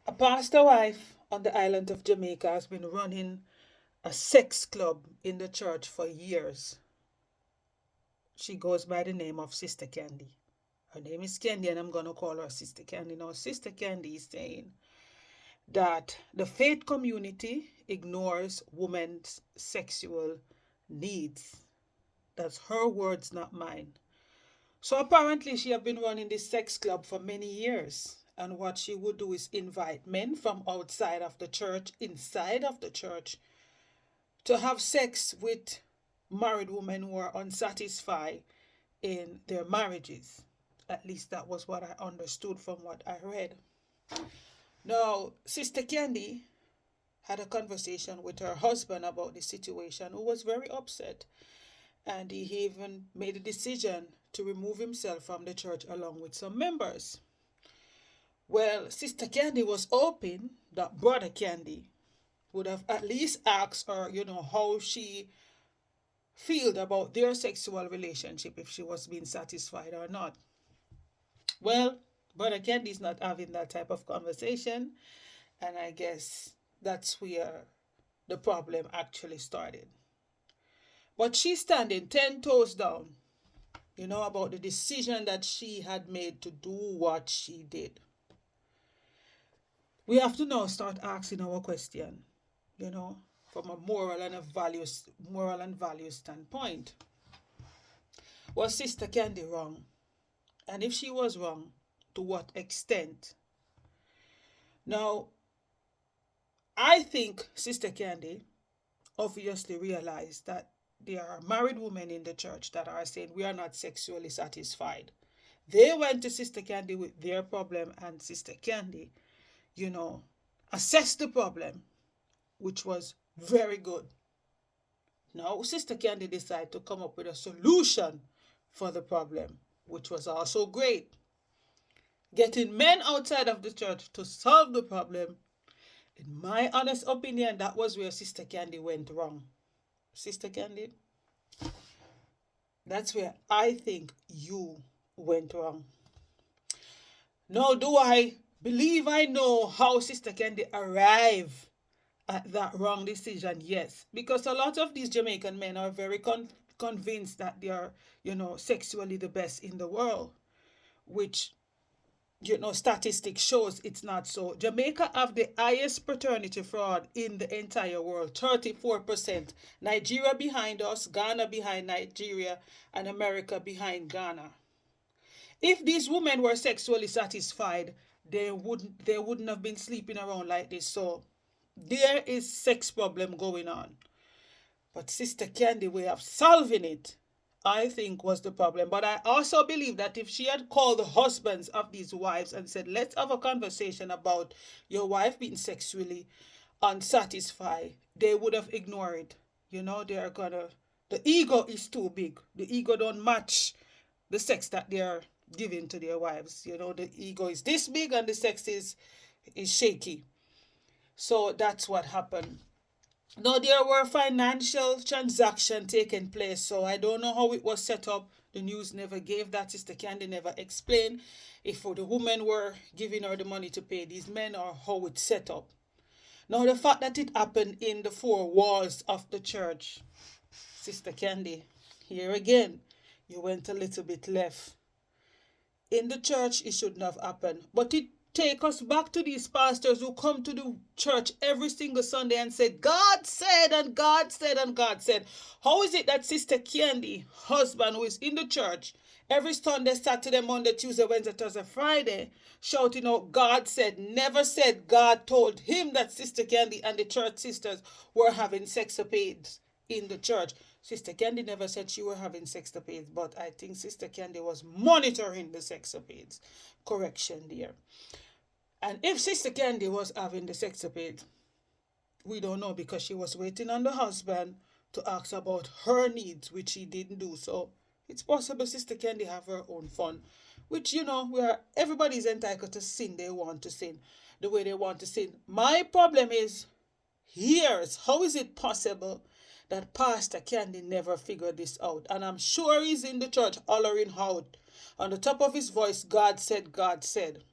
A pastor wife on the island of Jamaica has been running a sex club in the church for years. She goes by the name of Sister Candy. Her name is Candy, and I'm going to call her Sister Candy. Now, Sister Candy is saying that the faith community ignores women's sexual needs. That's her words, not mine. So apparently she have been running this sex club for many years. And what she would do is invite men from outside of the church, inside of the church, to have sex with married women who are unsatisfied in their marriages. At least that was what I understood from what I read. Now, Sister Candy had a conversation with her husband about the situation, who was very upset. And he even made a decision to remove himself from the church along with some members. Well, Sister Candy was hoping that Brother Candy would have at least asked her, how she felt about their sexual relationship, if she was being satisfied or not. Well, Brother Candy is not having that type of conversation, and I guess that's where the problem actually started. But she's standing 10 toes down, about the decision that she had made to do what she did. We have to now start asking our question, you know, from a moral and values standpoint. Was Sister Candy wrong? And if she was wrong, to what extent? Now, I think Sister Candy obviously realized that there are married women in the church that are saying we are not sexually satisfied. They went to Sister Candy with their problem, and Sister Candy, you know, assessed the problem, which was very good. Now, Sister Candy decided to come up with a solution for the problem, which was also great. Getting men outside of the church to solve the problem, in my honest opinion, that was where Sister Candy went wrong. Sister Candy, that's where I think you went wrong. Now, do I believe I know how Sister Candy arrived at that wrong decision? Yes, because a lot of these Jamaican men are very convinced that they are, sexually the best in the world, which statistics shows it's not so. Jamaica have the highest paternity fraud in the entire world, 34%. Nigeria behind us, Ghana behind Nigeria, and America behind Ghana. If these women were sexually satisfied, they wouldn't have been sleeping around like this. So there is sex problem going on. But Sister Candy way of solving it, I think, was the problem. But I also believe that if she had called the husbands of these wives and said, let's have a conversation about your wife being sexually unsatisfied, they would have ignored it. They're gonna, the ego is too big. The ego don't match the sex that they're giving to their wives. The ego is this big and the sex is shaky. So that's what happened. Now there were financial transactions taking place, so I don't know how it was set up. The news never gave that. Sister Candy never explained if the women were giving her the money to pay these men or how it's set up. Now the fact that it happened in the four walls of the church, Sister Candy, here again, you went a little bit left. In the church, it shouldn't have happened. But it take us back to these pastors who come to the church every single Sunday and say, God said, and God said, and God said. How is it that Sister Candy, husband who is in the church, every Sunday, Saturday, Monday, Tuesday, Wednesday, Thursday, Friday, shouting out, God said, never said God told him that Sister Candy and the church sisters were having sexapades in the church? Sister Candy never said she were having sexapades, but I think Sister Candy was monitoring the sexapades. Correction there. And if Sister Candy was having the sexapade, we don't know, because she was waiting on the husband to ask about her needs, which she didn't do. So it's possible Sister Candy have her own fun, which, where everybody's entitled to sin they want to sin, the way they want to sin. My problem is, here's how is it possible that Pastor Candy never figured this out? And I'm sure he's in the church hollering out on the top of his voice, God said, God said.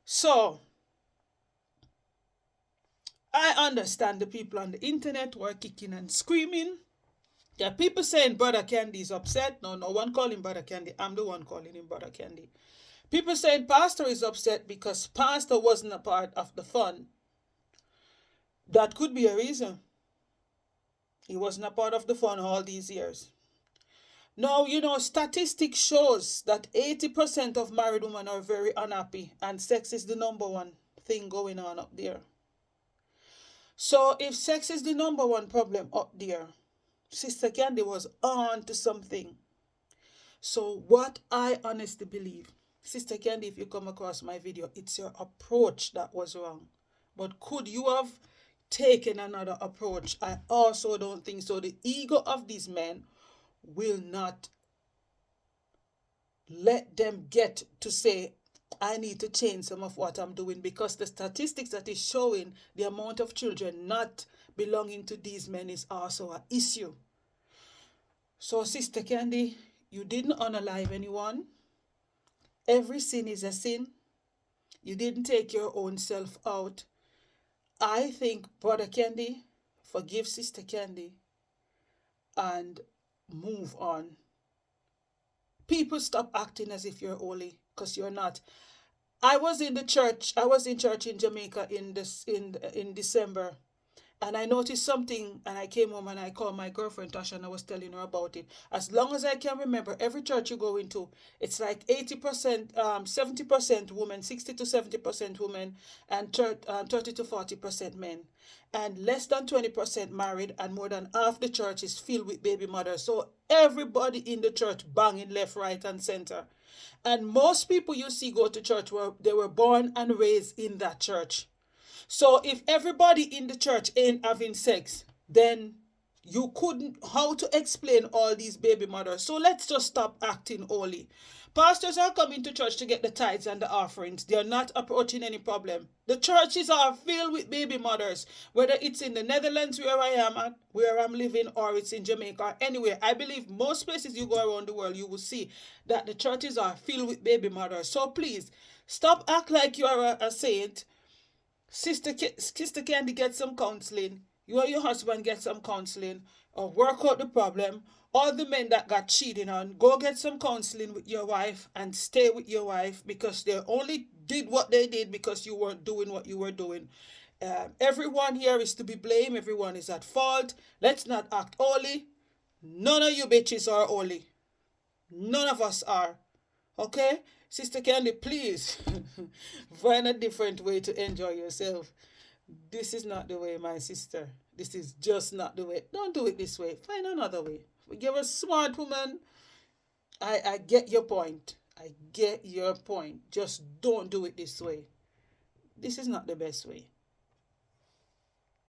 So I understand the people on the internet who are kicking and screaming. There are people saying Brother Candy is upset. No, no one calling Brother Candy. I'm the one calling him Brother Candy. People saying Pastor is upset because Pastor wasn't a part of the fun. That could be a reason. He wasn't a part of the fun all these years. Now, statistics shows that 80% of married women are very unhappy, and sex is the number one thing going on up there. So if sex is the number one problem up there, Sister Candy was on to something. So what I honestly believe, Sister Candy, if you come across my video, it's your approach that was wrong. But could you have taken another approach? I also don't think so. The ego of these men will not let them get to say, I need to change some of what I'm doing, because the statistics that is showing the amount of children not belonging to these men is also an issue. So, Sister Candy, you didn't unalive anyone. Every sin is a sin. You didn't take your own self out. I think, Brother Candy, forgive Sister Candy and move on. People stop acting as if you're holy, because you're not. I was in the church. I was in church in Jamaica in December, and I noticed something. And I came home and I called my girlfriend Tasha, and I was telling her about it. As long as I can remember, every church you go into, it's like 80%, 70% women, 60 to 70% women, and 30 to 40% men, and less than 20% married, and more than half the church is filled with baby mothers. So everybody in the church banging left, right, and center. And most people you see go to church they were born and raised in that church. So if everybody in the church ain't having sex, then you couldn't, how to explain all these baby mothers? So let's just stop acting holy. Pastors are coming to church to get the tithes and the offerings. They are not approaching any problem. The churches are filled with baby mothers, whether it's in the Netherlands where I am at, where I'm living, or it's in Jamaica, or anywhere. I believe most places you go around the world, you will see that the churches are filled with baby mothers. So please, stop act like you are a saint. Sister Candy, get some counseling. You or your husband get some counseling, or work out the problem. All the men that got cheated on, go get some counseling with your wife and stay with your wife, because they only did what they did because you weren't doing what you were doing. Everyone here is to be blamed. Everyone is at fault. Let's not act holy. None of you bitches are holy. None of us are. Okay? Sister Candy, please find a different way to enjoy yourself. This is not the way, my sister. This is just not the way. Don't do it this way. Find another way. You're a smart woman. I get your point. I get your point. Just don't do it this way. This is not the best way.